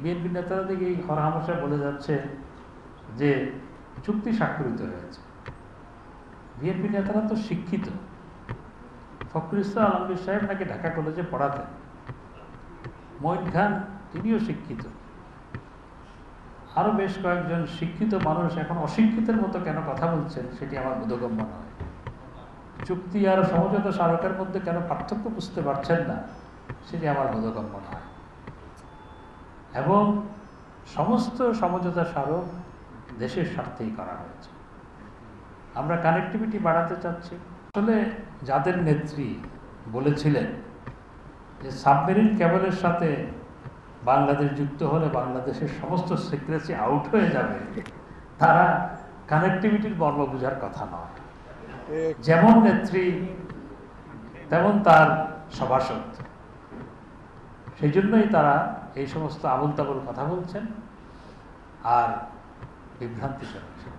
BNP নেতারা দিকে এই হরহামেশা বলে যাচ্ছে যে চুক্তি স্বাক্ষরিত হয়েছে। বিএনপি নেতারা তো শিক্ষিত। ফখরুল ইসলাম আলমগীর সাহেব নাকি ঢাকা কলেজে পড়াতেন। মঈন খান তিনিও শিক্ষিত। আরো বেশ কয়েকজন শিক্ষিত মানুষ এখন অশিক্ষিতের মতো কেন কথা বলছেন সেটি আমার বোধগম্য নয়। চুক্তি আর সমঝোতা স্মারকের মধ্যে কেন পার্থক্য বুঝতে পারছেন না সেটি আমার বোধগম্য নয়। এবং সমস্ত সমঝোতা স্মারক দেশের স্বার্থেই করা হয়েছে। আমরা কানেক্টিভিটি বাড়াতে চাচ্ছি। আসলে যাদের নেত্রী বলেছিলেন যে সাবমেরিন কেবলের সাথে বাংলাদেশ যুক্ত হলে বাংলাদেশের সমস্ত সিক্রেসি আউট হয়ে যাবে, তারা কানেক্টিভিটির মর্ম বোঝার কথা নয়। যেমন নেত্রী তেমন তার সভাসদ, সেই জন্যই তারা এই সমস্ত আবোল তাবোল কথা বলছেন আর বিভ্রান্তি ছড়াচ্ছেন।